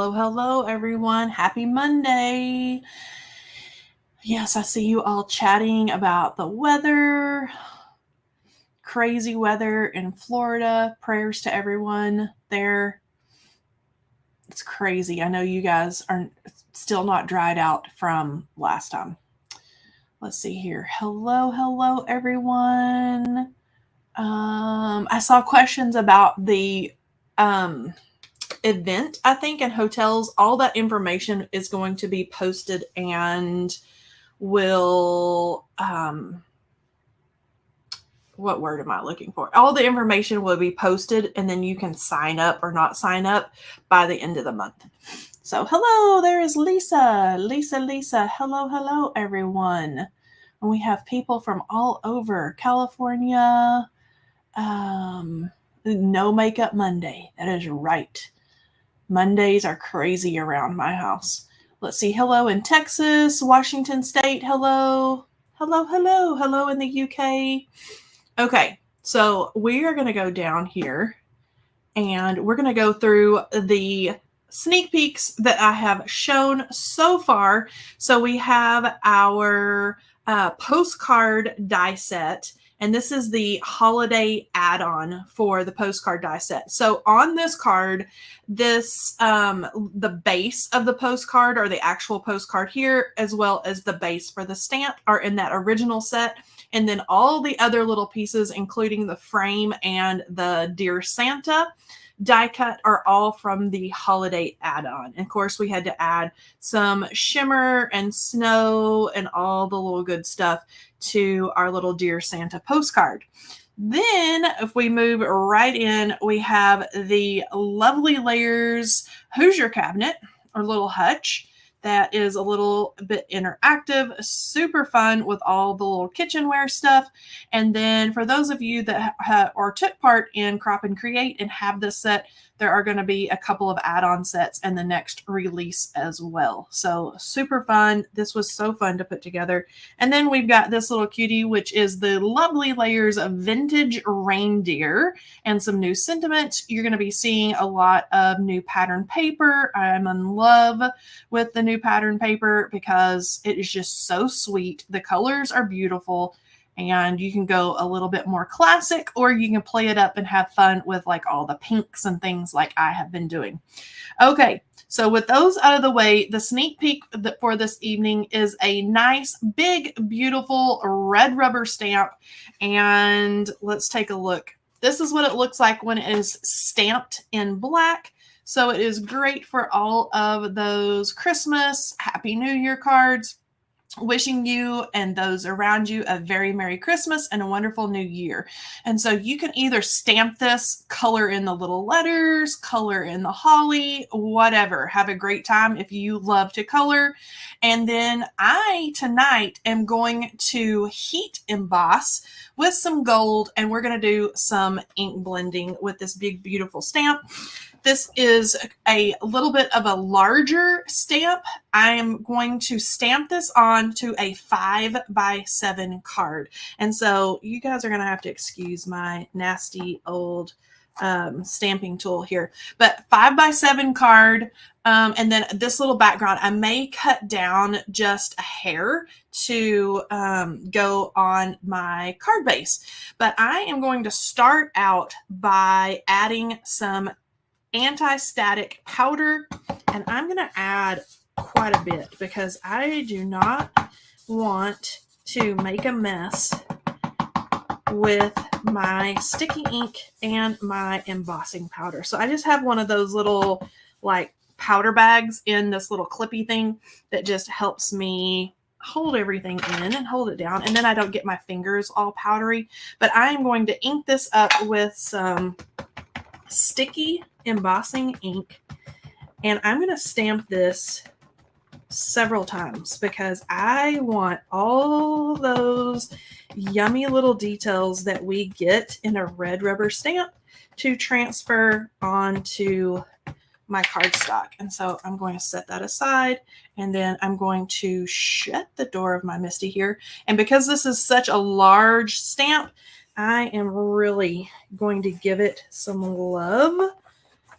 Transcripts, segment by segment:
Hello, hello, everyone. Happy Monday. Yes, I see you all chatting about the weather. Crazy weather in Florida. Prayers to everyone there. It's crazy. I know you guys are still not dried out from last time. Let's see here. Hello, hello, everyone. I saw questions about the event, I think, in hotels. All that information is going to be posted and will what word am I looking for? All the information will be posted, and then you can sign up or not sign up by the end of the month. So hello, there is Lisa. Lisa. Hello, hello, everyone. And we have people from all over California. No makeup Monday. That is right. Mondays are crazy around my house. Let's see. Hello in Texas, Washington State. Hello. Hello in the UK. Okay, so we are going to go down here and we're going to go through the sneak peeks that I have shown so far. So we have our postcard die set. And this is the holiday add-on for the postcard die set. So on this card, the base of the postcard, or the actual postcard here, as well as the base for the stamp, are in that original set. And then all the other little pieces, including the frame and the Dear Santa die cut, are all from the holiday add-on. And of course, we had to add some shimmer and snow and all the little good stuff to our little Dear Santa postcard. Then if we move right in, we have the Lovely Layers Hoosier cabinet, or little hutch, that is a little bit interactive, super fun with all the little kitchenware stuff. And then for those of you that took part in Crop and Create and have this set, there are going to be a couple of add-on sets in the next release as well. So super fun. This was so fun to put together. And then we've got this little cutie, which is the Lovely Layers of Vintage Reindeer and some new sentiments. You're going to be seeing a lot of new pattern paper. I'm in love with the new pattern paper because it is just so sweet. The colors are beautiful. And you can go a little bit more classic, or you can play it up and have fun with like all the pinks and things like I have been doing. Okay, so with those out of the way, the sneak peek for this evening is a nice, big, beautiful red rubber stamp. And let's take a look. This is what it looks like when it is stamped in black. So it is great for all of those Christmas, Happy New Year cards, wishing you and those around you a very Merry Christmas and a wonderful New Year. And so you can either stamp this, color in the little letters, color in the holly, whatever. Have a great time if you love to color. And then I tonight am going to heat emboss with some gold, and we're going to do some ink blending with this big, beautiful stamp. This is a little bit of a larger stamp. I am going to stamp this on to a 5x7 card. And so you guys are going to have to excuse my nasty old stamping tool here. But 5x7 card. And then this little background, I may cut down just a hair to go on my card base. But I am going to start out by adding some anti-static powder, and I'm going to add quite a bit because I do not want to make a mess with my sticky ink and my embossing powder. So I just have one of those little like powder bags in this little clippy thing that just helps me hold everything in and hold it down, and then I don't get my fingers all powdery. But I am going to ink this up with some sticky embossing ink, and I'm going to stamp this several times because I want all those yummy little details that we get in a red rubber stamp to transfer onto my cardstock. And so I'm going to set that aside, and then I'm going to shut the door of my MISTI here. And because this is such a large stamp, I am really going to give it some love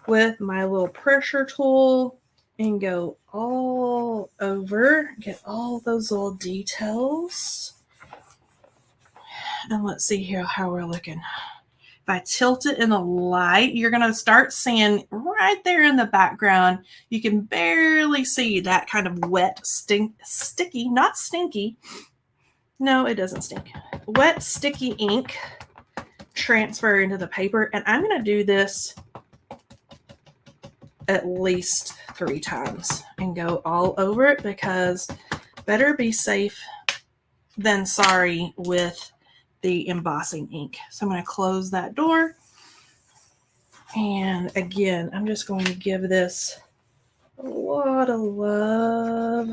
with my little pressure tool and go all over, get all those little details. And let's see here how we're looking. If I tilt it in the light, you're going to start seeing right there in the background, you can barely see that kind of wet, sticky, not stinky. No, it doesn't stink. Wet, sticky ink transfer into the paper. And I'm going to do this at least 3 times and go all over it, because better be safe than sorry with the embossing ink. So I'm going to close that door. And again, I'm just going to give this a lot of love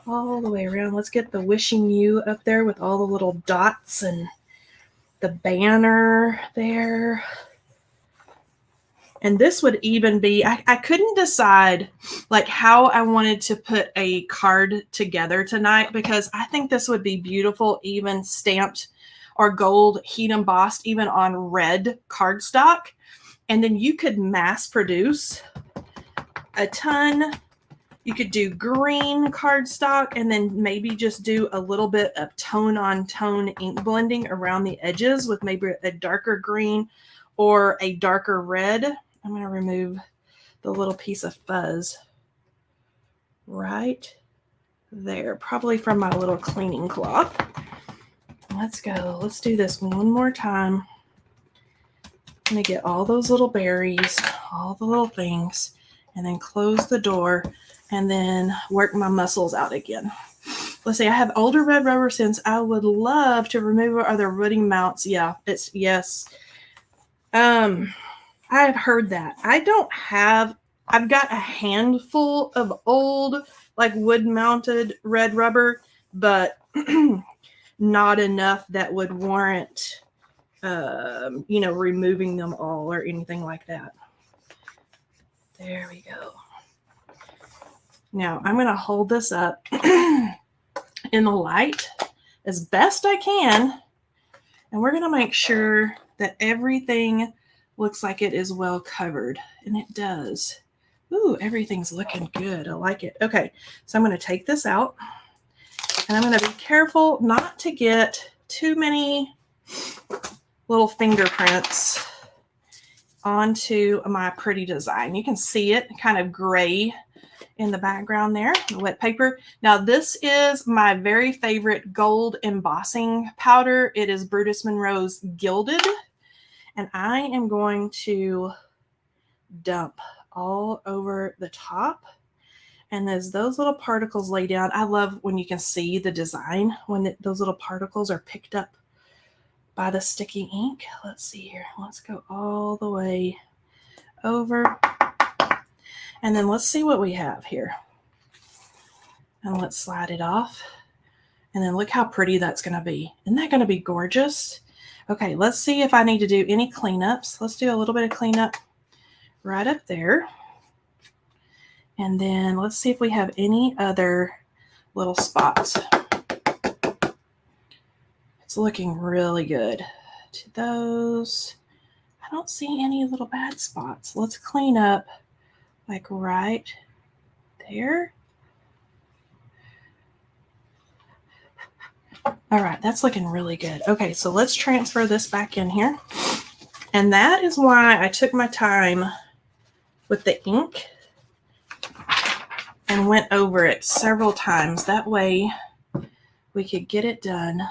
all the way around. Let's get the wishing you up there with all the little dots and the banner there. And this would even be, I couldn't decide like how I wanted to put a card together tonight, because I think this would be beautiful, even stamped or gold heat embossed, even on red cardstock. And then you could mass produce a ton. You could do green cardstock and then maybe just do a little bit of tone on tone ink blending around the edges with maybe a darker green or a darker red. I'm going to remove the little piece of fuzz right there, probably from my little cleaning cloth. Let's go. Let's do this one more time. I'm going to get all those little berries, all the little things, and then close the door and then work my muscles out again. Let's see. I have older red rubber since I would love to remove. Are there wooden mounts? Yeah, it's yes. I've heard that. I don't have, I've got a handful of old, like wood mounted red rubber, but not enough that would warrant, removing them all or anything like that. There we go. Now I'm going to hold this up in the light as best I can. And we're going to make sure that everything looks like it is well covered. And it does. Ooh, everything's looking good. I like it. Okay, so I'm going to take this out. And I'm going to be careful not to get too many little fingerprints onto my pretty design. You can see it kind of gray in the background there, the wet paper. Now this is my very favorite gold embossing powder. It is Brutus Monroe's Gilded. And I am going to dump all over the top. And as those little particles lay down, I love when you can see the design, when those little particles are picked up by the sticky ink. Let's see here. Let's go all the way over. And then let's see what we have here. And let's slide it off. And then look how pretty that's going to be. Isn't that going to be gorgeous? Okay, let's see if I need to do any cleanups. Let's do a little bit of cleanup right up there. And then let's see if we have any other little spots. It's looking really good. To those, I don't see any little bad spots. Let's clean up like right there. All right, that's looking really good. Okay, so let's transfer this back in here. And that is why I took my time with the ink and went over it several times. That way we could get it done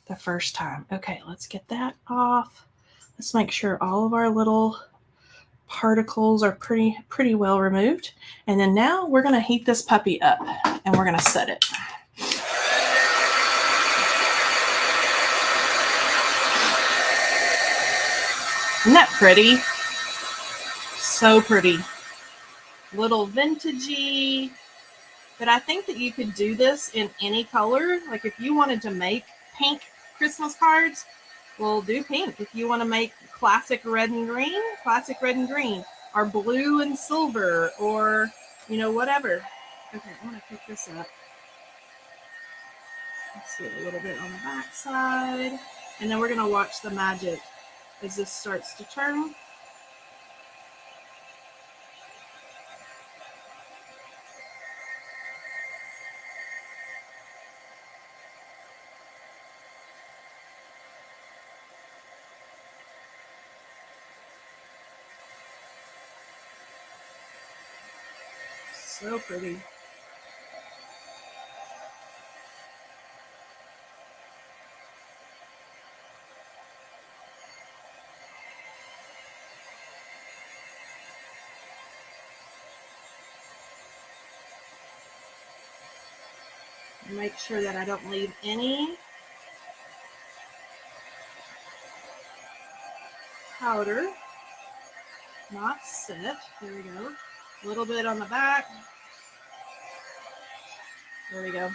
the first time. Okay, let's get that off. Let's make sure all of our little particles are pretty well removed. And then now we're going to heat this puppy up and we're going to set it. Isn't that pretty? So pretty. Little vintagey. But I think that you could do this in any color. Like if you wanted to make pink Christmas cards, well, do pink. If you want to make classic red and green, classic red and green. Or blue and silver, or, whatever. Okay, I'm going to pick this up. Let's see a little bit on the back side. And then we're going to watch the magic as this starts to turn. So pretty. Make sure that I don't leave any powder not set. There we go. A little bit on the back. There we go.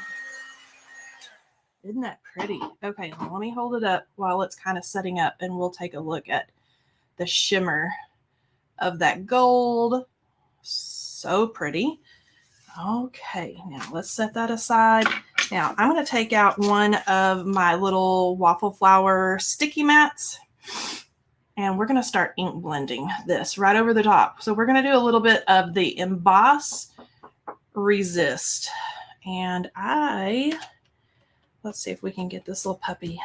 Isn't that pretty? Okay, let me hold it up while it's kind of setting up, and we'll take a look at the shimmer of that gold. So pretty. Okay, now let's set that aside. Now I'm going to take out one of my little waffle flower sticky mats, and we're going to start ink blending this right over the top. So we're going to do a little bit of the Emboss Resist. And let's see if we can get this little puppy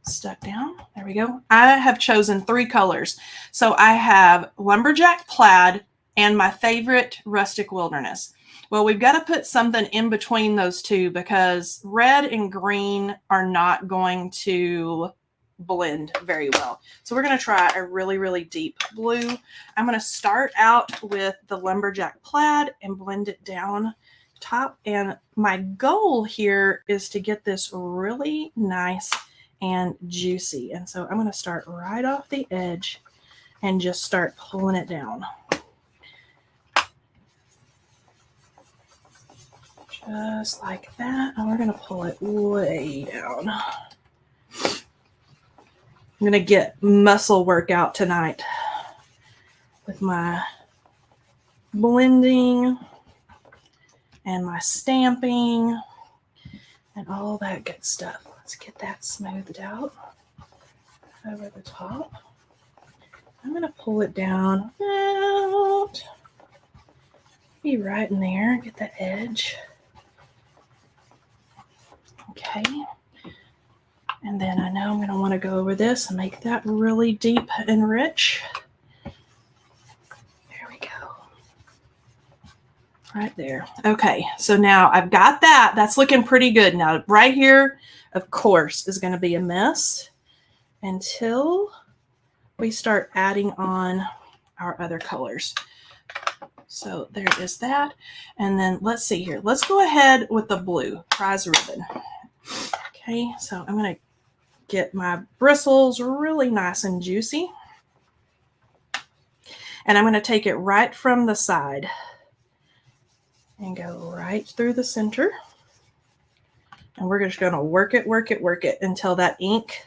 stuck down. There we go. I have chosen 3 colors. So I have Lumberjack Plaid and my favorite Rustic Wilderness. Well, we've got to put something in between those two because red and green are not going to blend very well. So we're going to try a really, really deep blue. I'm going to start out with the Lumberjack Plaid and blend it down top. And my goal here is to get this really nice and juicy. And so I'm going to start right off the edge and just start pulling it down. Just like that. And we're going to pull it way down. I'm going to get muscle workout tonight with my blending and my stamping and all that good stuff. Let's get that smoothed out over the top. I'm going to pull it down out. Be right in there. Get the edge. Okay. And then I know I'm going to want to go over this and make that really deep and rich. There we go. Right there. Okay, so now I've got that. That's looking pretty good. Now, right here, of course, is going to be a mess until we start adding on our other colors. So there is that. And then let's see here. Let's go ahead with the blue prize ribbon. Okay, so I'm going to get my bristles really nice and juicy. And I'm going to take it right from the side and go right through the center. And we're just going to work it until that ink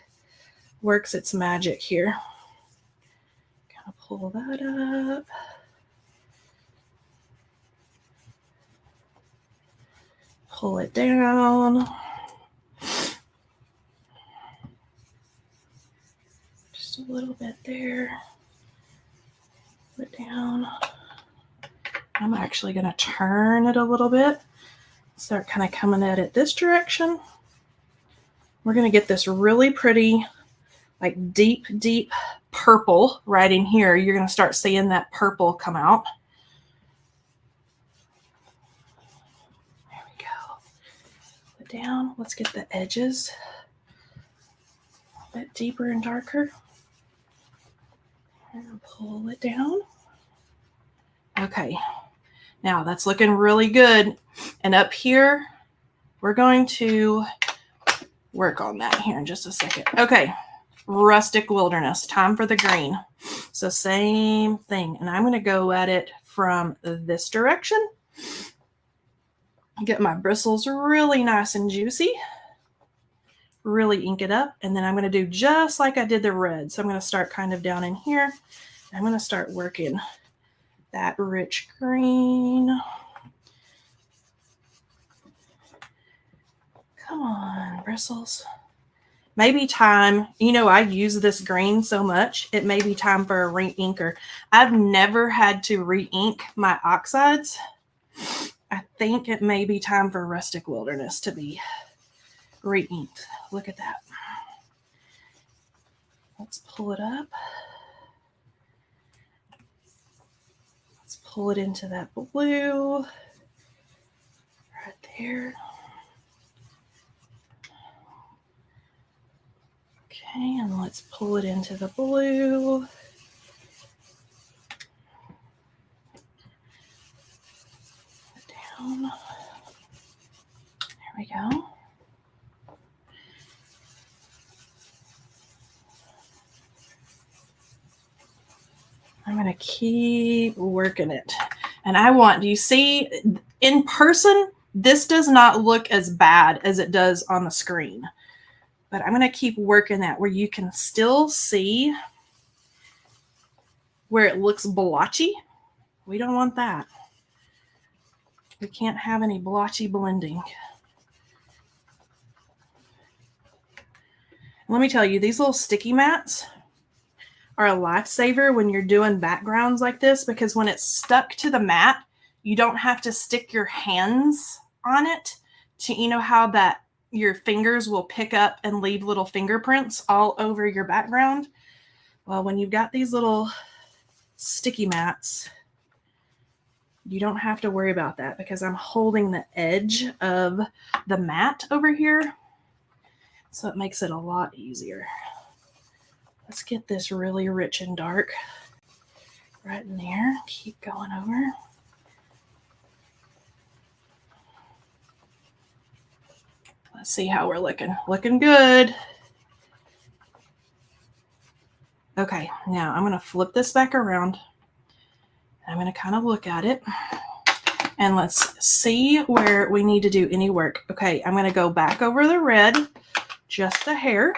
works its magic here. Kind of pull that up. Pull it down. Just a little bit there. Pull it down. I'm actually going to turn it a little bit. Start kind of coming at it this direction. We're going to get this really pretty, like deep, deep purple right in here. You're going to start seeing that purple come out. There we go. Put it down. Let's get the edges a bit deeper and darker. And pull it down. Okay. Now that's looking really good. And up here, we're going to work on that here in just a second. Okay, Rustic Wilderness, time for the green. So same thing. And I'm going to go at it from this direction. Get my bristles really nice and juicy. Really ink it up. And then I'm going to do just like I did the red. So I'm going to start kind of down in here. I'm going to start working that rich green. Come on, bristles. Maybe time, I use this green so much, it may be time for a re-inker. I've never had to re-ink my oxides. I think it may be time for Rustic Wilderness to be re-inked. Look at that. Let's pull it up. Let's pull it into that blue right there. Okay, and let's pull it into the blue. Down. There we go. I'm going to keep working it. And I want, do you see, in person, this does not look as bad as it does on the screen. But I'm going to keep working that where you can still see where it looks blotchy. We don't want that. We can't have any blotchy blending. Let me tell you, these little sticky mats are a lifesaver when you're doing backgrounds like this, because when it's stuck to the mat, you don't have to stick your hands on it to, you know how that your fingers will pick up and leave little fingerprints all over your background. Well, when you've got these little sticky mats, you don't have to worry about that because I'm holding the edge of the mat over here. So it makes it a lot easier. Let's get this really rich and dark right in there. Keep going over. Let's see how we're looking. Looking good. Okay, now I'm going to flip this back around. I'm going to kind of look at it. And let's see where we need to do any work. Okay, I'm going to go back over the red, just a hair.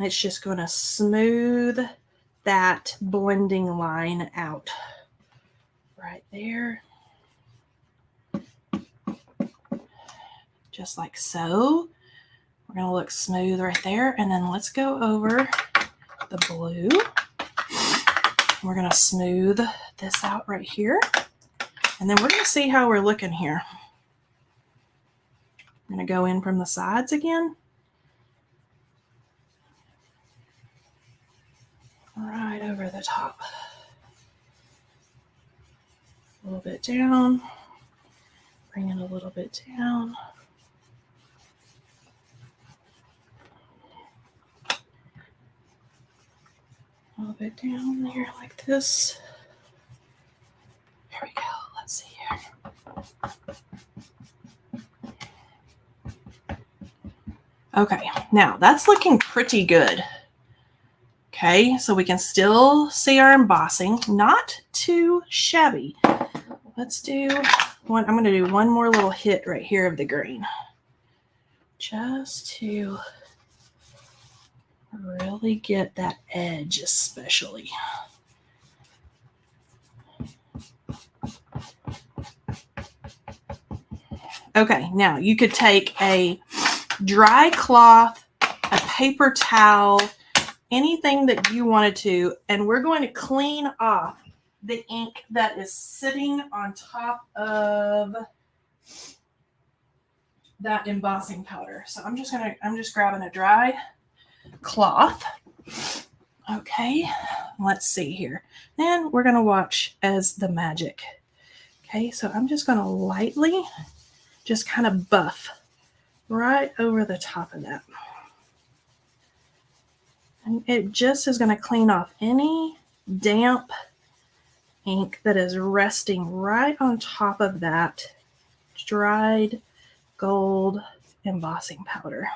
It's just going to smooth that blending line out right there. Just like so. We're going to look smooth right there. And then let's go over the blue. We're going to smooth this out right here. And then we're going to see how we're looking here. I'm going to go in from the sides again. Right over the top. A little bit down. Bring it a little bit down. A little bit down there like this. There we go. Let's see here. Okay, now that's looking pretty good. Okay, so we can still see our embossing, not too shabby. Let's do one. I'm going to do one more little hit right here of the green, just to really get that edge especially. Okay, now you could take a dry cloth, a paper towel, anything that you wanted to, and we're going to clean off the ink that is sitting on top of that embossing powder. So I'm just grabbing a dry cloth. Okay, let's see here. Then we're going to watch as the magic. Okay, so I'm just going to lightly just kind of buff right over the top of that. And it just is going to clean off any damp ink that is resting right on top of that dried gold embossing powder.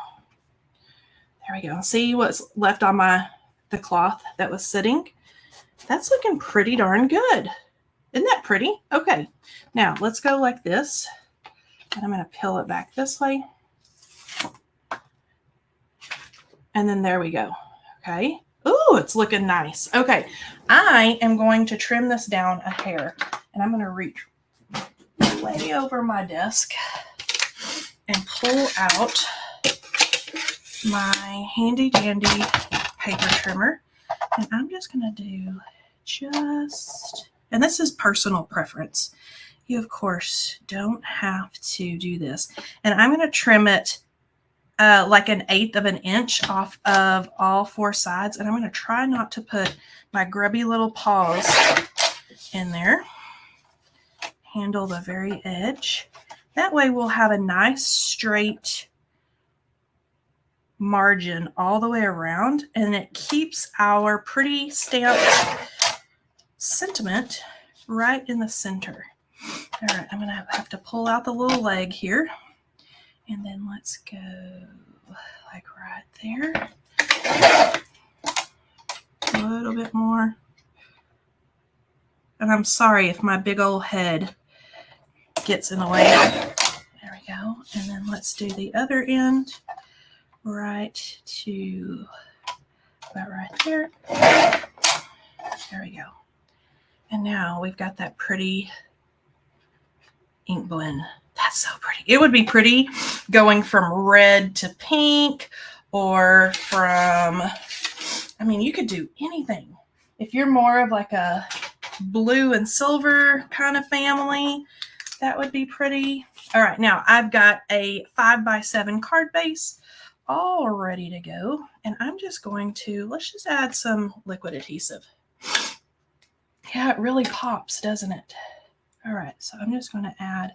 There we go. See what's left on the cloth that was sitting? That's looking pretty darn good. Isn't that pretty? Okay, now let's go like this. And I'm going to peel it back this way. And then there we go. Okay. Ooh, it's looking nice. Okay, I am going to trim this down a hair. And I'm going to reach way over my desk and pull out my handy dandy paper trimmer. And I'm just going to do and this is personal preference. You, of course, don't have to do this. And I'm going to trim it like 1/8 of an inch off of all 4 sides. And I'm going to try not to put my grubby little paws in there. Handle the very edge. That way we'll have a nice straight margin all the way around, and it keeps our pretty stamped sentiment right in the center. All right, I'm going to have to pull out the little leg here, and then let's go like right there. A little bit more. And I'm sorry if my big old head gets in the way. There we go. And then let's do the other end right to about right there. There we go. And now we've got that pretty ink blend. That's so pretty. It would be pretty going from red to pink, or from, I mean, you could do anything. If you're more of like a blue and silver kind of family, that would be pretty. All right, now I've got a 5x7 card base all ready to go. And I'm just going to, let's just add some liquid adhesive. Yeah, it really pops, doesn't it? All right, so I'm just going to add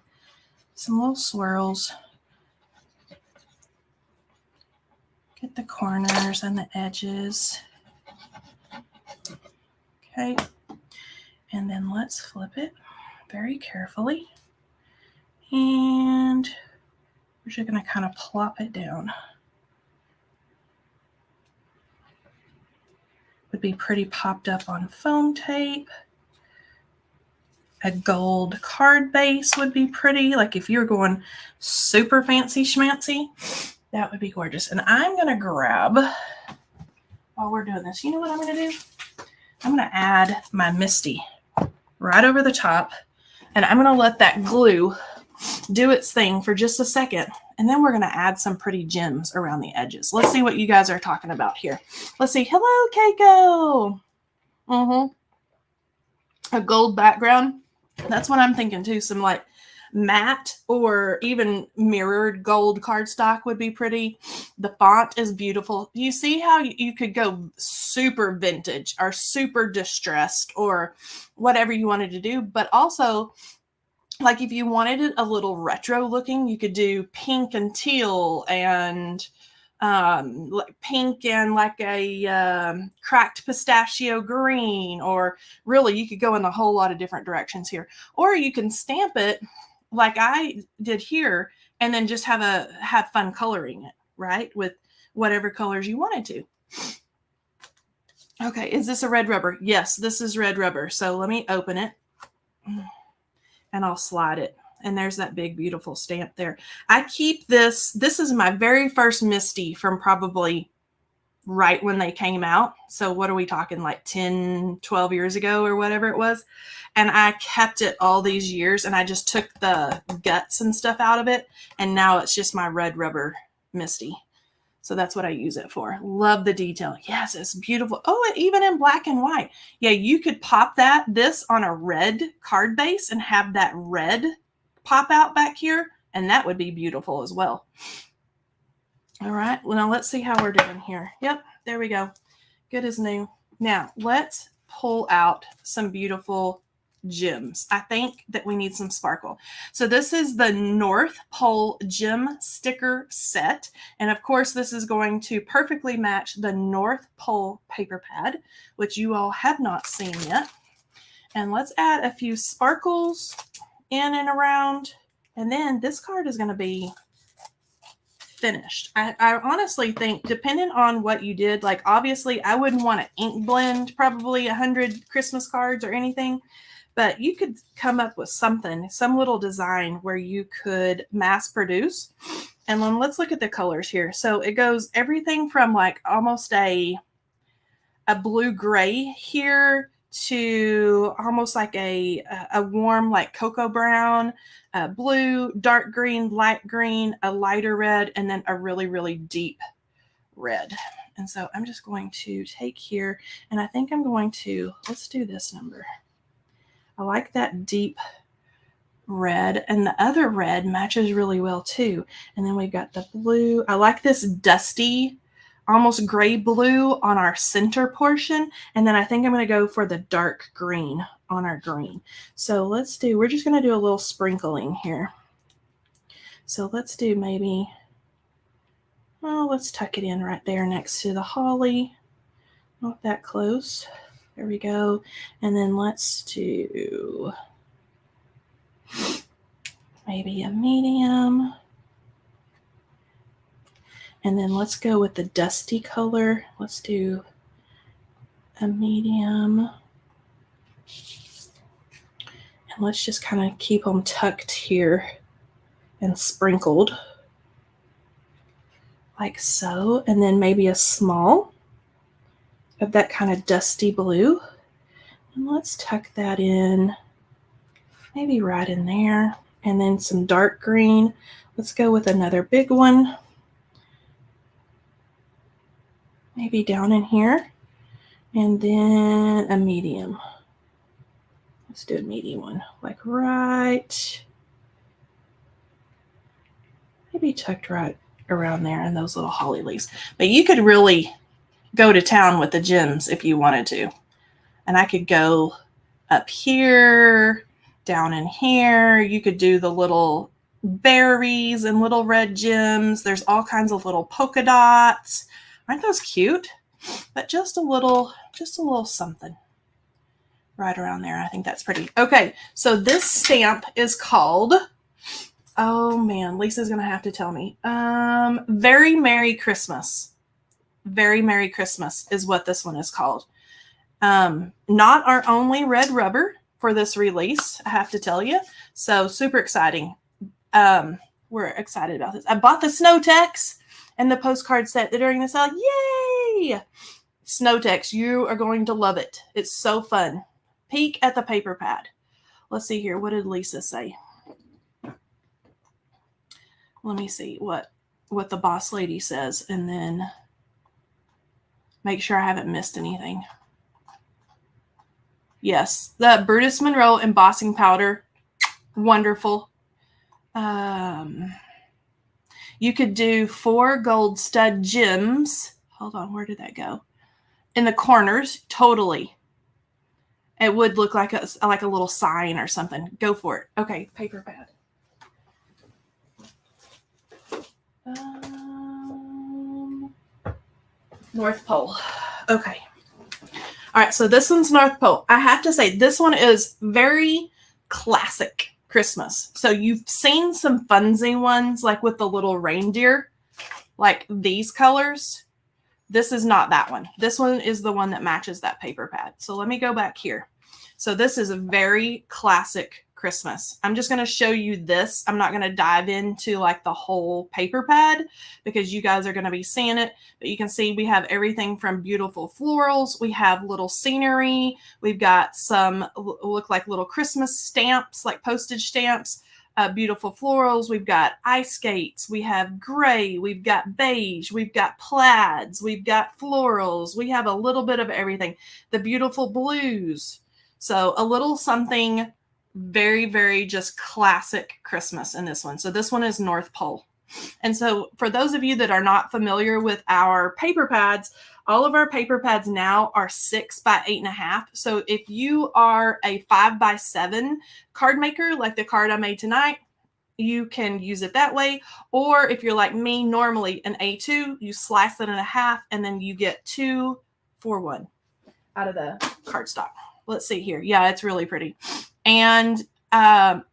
some little swirls. Get the corners and the edges. Okay, and then let's flip it very carefully. And we're just going to kind of plop it down. Would be pretty popped up on foam tape. A gold card base would be pretty. Like if you're going super fancy schmancy, that would be gorgeous. And I'm going to grab, while we're doing this, you know what I'm going to do? I'm going to add my Misty right over the top. And I'm going to let that glue do its thing for just a second. And then we're going to add some pretty gems around the edges. Let's see what you guys are talking about here. Let's see. Hello, Keiko. A gold background. That's what I'm thinking too. Some like matte or even mirrored gold cardstock would be pretty. The font is beautiful. You see how you could go super vintage or super distressed or whatever you wanted to do. But also, like if you wanted it a little retro looking, you could do pink and teal and like pink and like a cracked pistachio green, or really you could go in a whole lot of different directions here. Or you can stamp it like I did here and then just have fun coloring it, right? With whatever colors you wanted to. Okay, is this a red rubber? Yes, this is red rubber. So let me open it and I'll slide it. And there's that big, beautiful stamp there. I keep this. This is my very first Misty from probably right when they came out. So what are we talking, like 10, 12 years ago or whatever it was? And I kept it all these years, and I just took the guts and stuff out of it. And now it's just my red rubber Misty. So that's what I use it for. Love the detail. Yes, it's beautiful. Oh, even in black and white. Yeah, you could pop this on a red card base and have that red pop out back here, and that would be beautiful as well. All right, well, now let's see how we're doing here. Yep, there we go. Good as new. Now let's pull out some beautiful gems. I think that we need some sparkle. So this is the North Pole Gem Sticker Set. And of course, this is going to perfectly match the North Pole paper pad, which you all have not seen yet. And let's add a few sparkles in and around. And then this card is going to be finished. I honestly think, depending on what you did, like obviously I wouldn't want to ink blend probably 100 Christmas cards or anything, but you could come up with something, some little design where you could mass produce. And then let's look at the colors here. So it goes everything from like almost a blue gray here to almost like a warm like cocoa brown, blue, dark green, light green, a lighter red, and then a really, really deep red. And so I'm just going to take here, and I think I'm going to, let's do this number. I like that deep red, and the other red matches really well too. And then we've got the blue. I like this dusty, almost gray blue on our center portion. And then I think I'm going to go for the dark green on our green. So we're just going to do a little sprinkling here. So let's do maybe, let's tuck it in right there next to the holly. Not that close. There we go. And then let's do maybe a medium. And then let's go with the dusty color. Let's do a medium. And let's just kind of keep them tucked here and sprinkled like so. And then maybe a small of that kind of dusty blue. And let's tuck that in, maybe right in there. And then some dark green. Let's go with another big one. Maybe down in here. And then a medium. Let's do a medium one, like right, maybe tucked right around there in those little holly leaves. But you could really go to town with the gems if you wanted to. And I could go up here, down in here. You could do the little berries and little red gems. There's all kinds of little polka dots. Aren't those cute? But just a little something right around there. I think that's pretty. Okay, so this stamp is called, oh man, Lisa's gonna have to tell me. Very Merry Christmas. Very Merry Christmas is what this one is called. Not our only red rubber for this release, I have to tell you. So super exciting. We're excited about this. I bought the Snowtex and the postcard set during the sale. Yay! Snowtex, you are going to love it. It's so fun. Peek at the paper pad. Let's see here. What did Lisa say? Let me see what the boss lady says, and then make sure I haven't missed anything. Yes, the Brutus Monroe embossing powder, wonderful. You could do 4 gold stud gems. Hold on, where did that go? In the corners, totally. It would look like a little sign or something. Go for it. Okay, paper pad. North Pole. Okay. All right, so this one's North Pole. I have to say, this one is very classic Christmas. So you've seen some funsy ones, like with the little reindeer, like these colors. This is not that one. This one is the one that matches that paper pad. So let me go back here. So this is a very classic Christmas. I'm just going to show you this. I'm not going to dive into like the whole paper pad because you guys are going to be seeing it. But you can see we have everything from beautiful florals. We have little scenery. We've got some look like little Christmas stamps, like postage stamps. Beautiful florals. We've got ice skates. We have gray. We've got beige. We've got plaids. We've got florals. We have a little bit of everything. The beautiful blues. So a little something very, very just classic Christmas in this one. So this one is North Pole. And so for those of you that are not familiar with our paper pads, all of our paper pads now are 6 by 8.5. So if you are a 5 by 7 card maker, like the card I made tonight, you can use it that way. Or if you're like me, normally an A2, you slice it in half and then you get 2 for 1 out of the cardstock. Let's see here. Yeah, it's really pretty. And I'll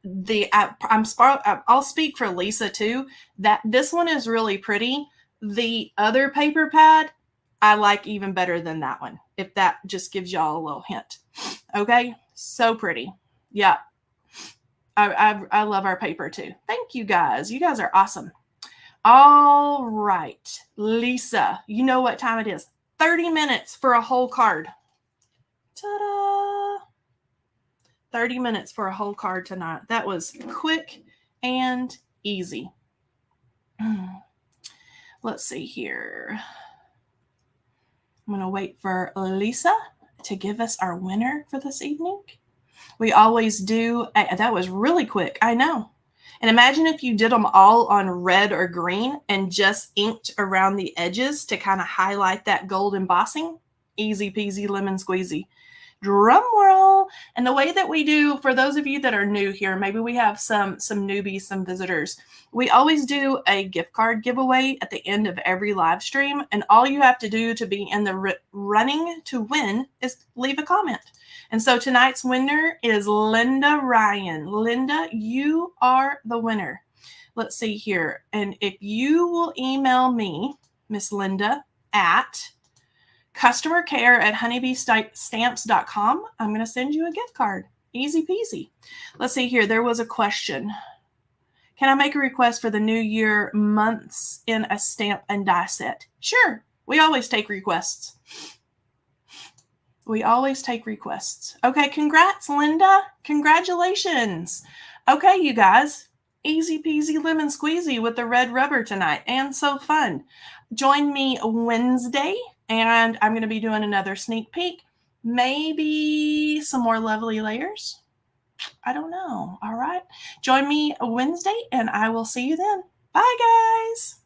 speak for Lisa too, that this one is really pretty. The other paper pad, I like even better than that one, if that just gives y'all a little hint. Okay, so pretty. Yeah, I love our paper too. Thank you guys. You guys are awesome. All right, Lisa, you know what time it is. 30 minutes for a whole card. Ta-da! 30 minutes for a whole card tonight. That was quick and easy. Let's see here. I'm going to wait for Lisa to give us our winner for this evening. We always do, that was really quick, I know. And imagine if you did them all on red or green and just inked around the edges to kind of highlight that gold embossing. Easy peasy lemon squeezy. Drum roll. And the way that we do, for those of you that are new here, maybe we have some newbies, some visitors, we always do a gift card giveaway at the end of every live stream. And all you have to do to be in the running to win is leave a comment. And so tonight's winner is Linda Ryan. Linda, you are the winner. Let's see here. And if you will email me, Miss Linda, at customercare@honeybeestamps.com, I'm going to send you a gift card. Easy peasy. Let's see here. There was a question. Can I make a request for the new year months in a stamp and die set? Sure. We always take requests. We always take requests. Okay, congrats, Linda. Congratulations. Okay, you guys. Easy peasy lemon squeezy with the red rubber tonight, and so fun. Join me Wednesday, and I'm going to be doing another sneak peek. Maybe some more lovely layers. I don't know. All right. Join me Wednesday, and I will see you then. Bye, guys.